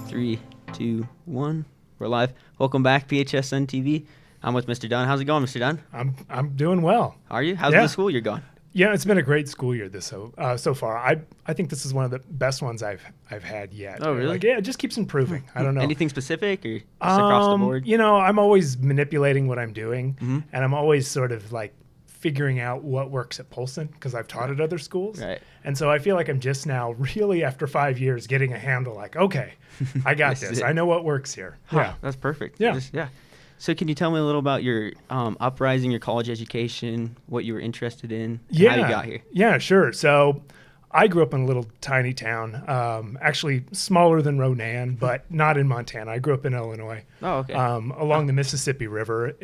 3, 2, 1. We're live. Welcome back, PHSN TV. I'm with Mr. Dunn. How's it going, Mr. Dunn? I'm doing well. How are you? How's the school year going? Yeah, it's been a great school year so far. I think this is one of the best ones I've had yet. Oh, really? It just keeps improving. I don't know. Anything specific or just across the board? I'm always manipulating what I'm doing, and I'm always sort of like figuring out what works at Polson because I've taught at other schools. Right. And so I feel like I'm just now really after 5 years getting a handle like, okay, I got this. I know what works here. Huh, Yeah. that's perfect. Yeah. So can you tell me a little about your uprising, your college education, what you were interested in, Yeah. how you got here? Yeah, sure. So I grew up in a little tiny town, actually smaller than Ronan, but not in Montana. I grew up in Illinois. Oh, okay. Along the Mississippi River,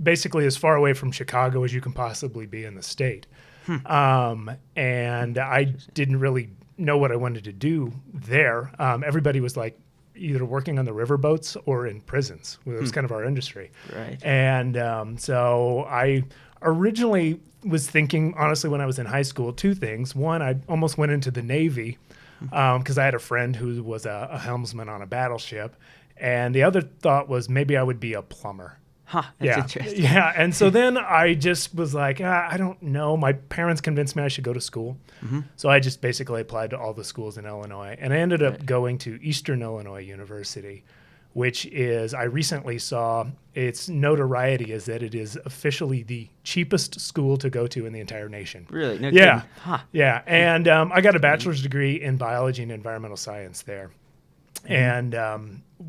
basically as far away from Chicago as you can possibly be in the state. And I didn't really know what I wanted to do there. Everybody was like either working on the river boats or in prisons. It was kind of our industry. Right. And so I originally was thinking, honestly, when I was in high school, two things. One, I almost went into the Navy because I had a friend who was a helmsman on a battleship. And the other thought was maybe I would be a plumber. Huh, that's interesting. Yeah, and so then I just was like, I don't know. My parents convinced me I should go to school. So I just basically applied to all the schools in Illinois. And I ended up going to Eastern Illinois University, which is, I recently saw its notoriety is that it is officially the cheapest school to go to in the entire nation. Really? No Yeah. kidding. Huh. Yeah, and I got a bachelor's degree in biology and environmental science there. And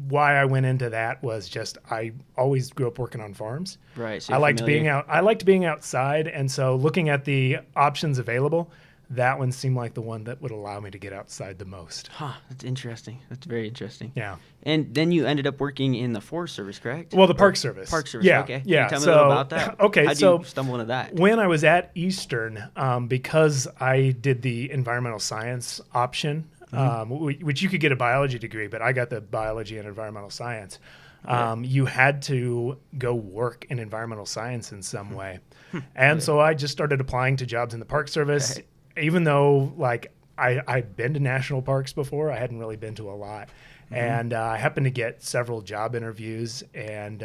why I went into that was just I always grew up working on farms. Right. So I you're liked familiar. being out. I liked being outside, and so looking at the options available, that one seemed like the one that would allow me to get outside the most. Huh, that's interesting. That's very interesting. Yeah. And then you ended up working in the Forest Service, correct? Well, the Park Service. Park Service, Yeah. okay. Yeah. Can you tell me a little about that? Okay. How'd so you stumble into that? when I was at Eastern, because I did the environmental science option, which you could get a biology degree, but I got the biology and environmental science. You had to go work in environmental science in some way. And so I just started applying to jobs in the Park Service, even though like I'd been to national parks before, I hadn't really been to a lot. And I happened to get several job interviews, and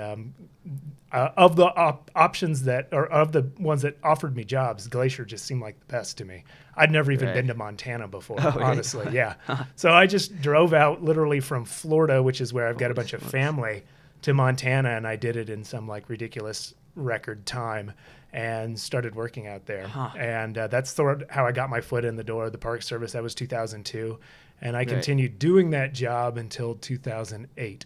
of the options that, or of the ones that offered me jobs, Glacier just seemed like the best to me. I'd never even been to Montana before, honestly. Really? Yeah. So I just drove out literally from Florida, which is where I've got a bunch of family, to Montana, and I did it in some like ridiculous record time and started working out there. And that's sort of how I got my foot in the door of the Park Service. That was 2002. And I continued doing that job until 2008.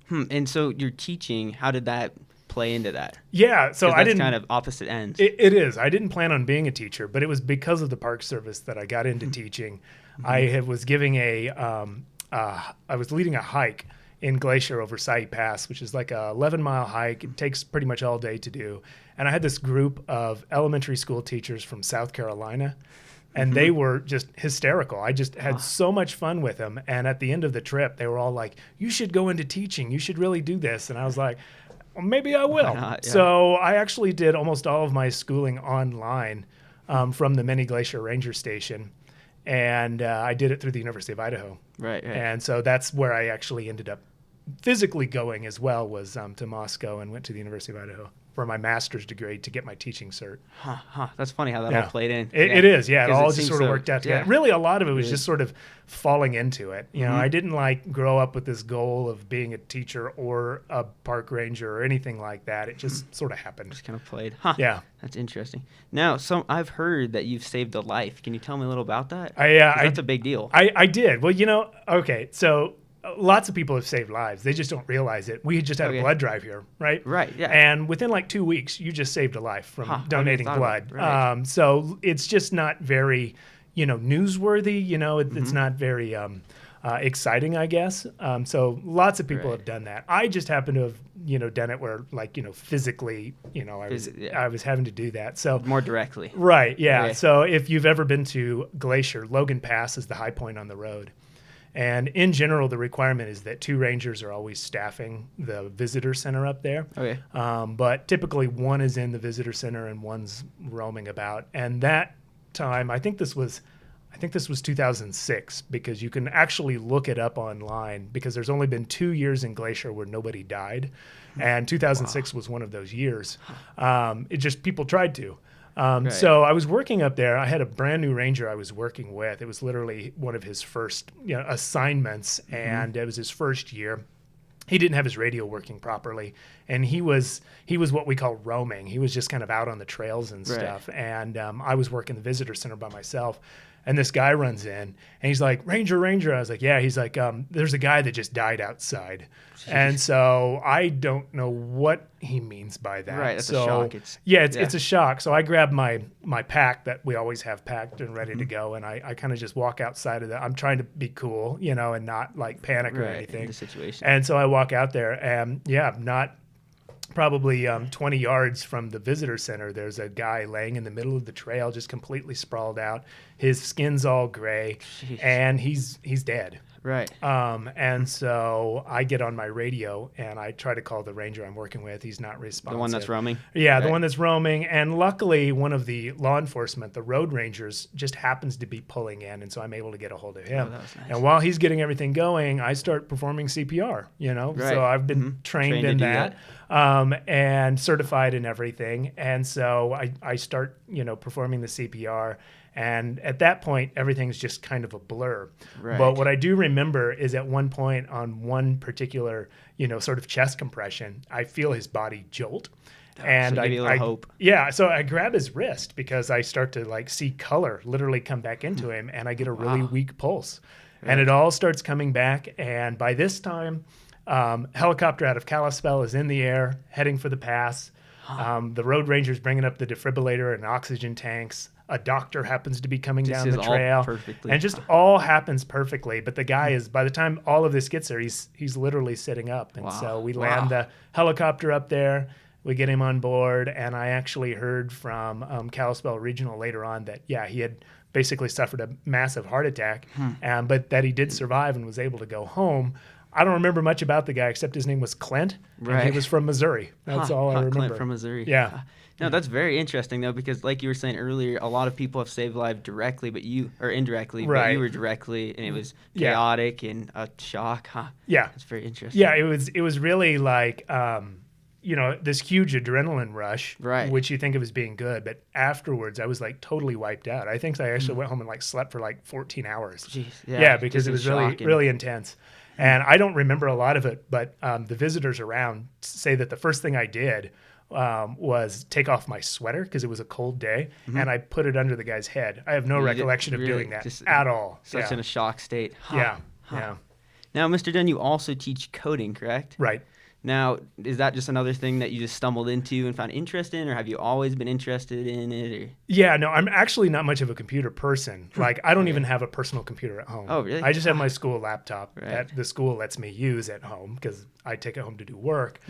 And so your teaching, how did that play into that? Yeah, so I didn't. Kind of opposite ends. It is. I didn't plan on being a teacher, but it was because of the Park Service that I got into teaching. I was giving I was leading a hike in Glacier over Sahi Pass, which is like a 11-mile hike. It takes pretty much all day to do. And I had this group of elementary school teachers from South Carolina, and they were just hysterical. I just had so much fun with them. And at the end of the trip, they were all like, you should go into teaching. You should really do this. And I was like, well, maybe I will. not? Yeah. So I actually did almost all of my schooling online from the Mini Glacier Ranger Station. And I did it through the University of Idaho. Right. And so that's where I actually ended up physically going as well, was to Moscow, and went to the University of Idaho for my master's degree to get my teaching cert. That's funny how that all played in. It is, yeah. It all just seems sort of so- worked out together. yeah. Really, a lot of it was just sort of falling into it. You know, I didn't like grow up with this goal of being a teacher or a park ranger or anything like that. It just sort of happened. Just kind of played. Yeah. That's interesting. Now, I've heard that you've saved a life. Can you tell me a little about that? 'Cause I that's a big deal. I did. Well, okay, so lots of people have saved lives. They just don't realize it. We just had a blood drive here, right? Right, yeah. And within like 2 weeks, you just saved a life from donating blood. Right. So it's just not very, newsworthy. It's not very exciting, I guess. So lots of people have done that. I just happen to have, done it where, like, physically, I was having to do that. So More directly. right, yeah. Okay. So if you've ever been to Glacier, Logan Pass is the high point on the road. And in general, the requirement is that 2 rangers are always staffing the visitor center up there. Okay. But typically one is in the visitor center and one's roaming about. And that time, I think this was I think this was 2006, because you can actually look it up online, because there's only been 2 years in Glacier where nobody died. And 2006 was one of those years. It just, people tried to. Right. So I was working up there. I had a brand new ranger I was working with. It was literally one of his first assignments, and it was his first year. He didn't have his radio working properly, and he was what we call roaming. He was just kind of out on the trails and stuff. And I was working the visitor center by myself. And this guy runs in, and he's like, Ranger, Ranger. I was like, yeah. He's like, there's a guy that just died outside. Jeez. And so I don't know what he means by that. Right, that's so, a shock. It's a shock. So I grab my pack that we always have packed and ready to go, and I kind of just walk outside of that. I'm trying to be cool, and not like panic or anything. In the situation. And so I walk out there, and not probably 20 yards from the visitor center, there's a guy laying in the middle of the trail, just completely sprawled out. His skin's all gray. Jeez. And he's dead. Right. And so I get on my radio and I try to call the ranger I'm working with. He's not responsive. The one that's roaming? Yeah, right. The one that's roaming. And luckily, one of the law enforcement, the road rangers, just happens to be pulling in. And so I'm able to get a hold of him. Oh, that was nice. And while he's getting everything going, I start performing CPR, Right. So I've been trained in that. And certified in everything. And so I start, performing the CPR. And at that point, everything's just kind of a blur. Right. But what I do remember is at one point on one particular, sort of chest compression, I feel his body jolt. And so give you a little hope. Yeah, so I grab his wrist because I start to see color literally come back into him, and I get a really weak pulse. Right. And it all starts coming back. And by this time, helicopter out of Kalispell is in the air, heading for the pass. The road ranger's bringing up the defibrillator and oxygen tanks. A doctor happens to be coming down the trail, and just all happens perfectly. But the guy is, by the time all of this gets there, he's literally sitting up. And so we land the helicopter up there. We get him on board, and I actually heard from Kalispell Regional later on that, he had basically suffered a massive heart attack, but that he did survive and was able to go home. I don't remember much about the guy except his name was Clint, and he was from Missouri. That's all I remember. Clint from Missouri. Yeah. No, that's very interesting, though, because like you were saying earlier, a lot of people have saved lives directly, but indirectly, but you were directly, and it was chaotic and a shock. Yeah. It's very interesting. Yeah, it was really like, this huge adrenaline rush, which you think of as being good, but afterwards I was totally wiped out. I think I actually went home and slept for 14 hours. Jeez. Yeah, because it was really intense. And I don't remember a lot of it, but the visitors around say that the first thing I did was take off my sweater because it was a cold day, and I put it under the guy's head. I have no recollection of doing that at all. Such in a shock state. Yeah. Now, Mr. Dunn, you also teach coding, correct? Right. Now, is that just another thing that you just stumbled into and found interest in, or have you always been interested in it? Or? Yeah, no, I'm actually not much of a computer person. I don't even have a personal computer at home. Oh, really? I just have my school laptop that the school lets me use at home because I take it home to do work.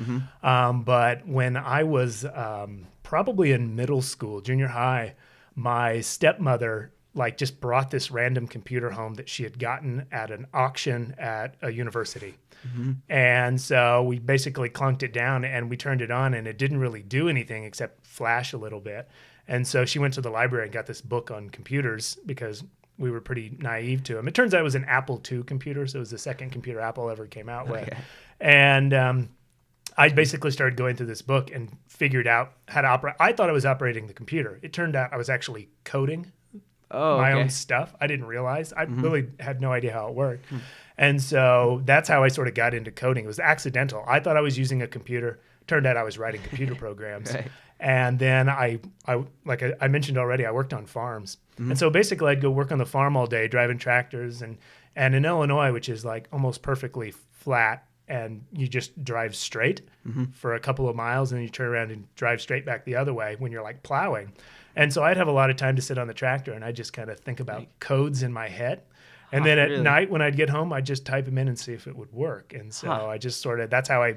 But when I was probably in middle school, junior high, my stepmother just brought this random computer home that she had gotten at an auction at a university. And so we basically clunked it down and we turned it on, and it didn't really do anything except flash a little bit. And so she went to the library and got this book on computers because we were pretty naive to them. It turns out it was an Apple II computer, so it was the second computer Apple ever came out with. And I basically started going through this book and figured out how to operate. I thought I was operating the computer. It turned out I was actually coding my own stuff. I didn't realize. I really had no idea how it worked. And so that's how I sort of got into coding. It was accidental. I thought I was using a computer. Turned out I was writing computer programs. And then I mentioned already, I worked on farms. And so basically I'd go work on the farm all day, driving tractors. And in Illinois, which is almost perfectly flat, and you just drive straight for a couple of miles, and then you turn around and drive straight back the other way when you're plowing. And so I'd have a lot of time to sit on the tractor, and I'd just kind of think about codes in my head. And then at night when I'd get home, I'd just type them in and see if it would work. And so I just sort of, that's how I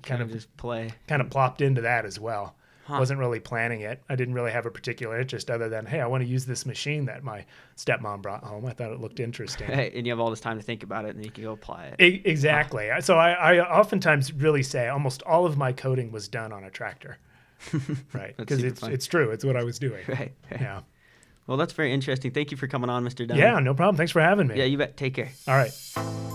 kind of just plopped into that as well. Wasn't really planning it. I didn't really have a particular interest other than, hey, I want to use this machine that my stepmom brought home. I thought it looked interesting. And you have all this time to think about it, and then you can go apply it. Exactly. So I oftentimes really say almost all of my coding was done on a tractor. Right. Because it's true. It's what I was doing. Right. Yeah. Well, that's very interesting. Thank you for coming on, Mr. Dunn. Yeah, no problem. Thanks for having me. Yeah, you bet. Take care. All right.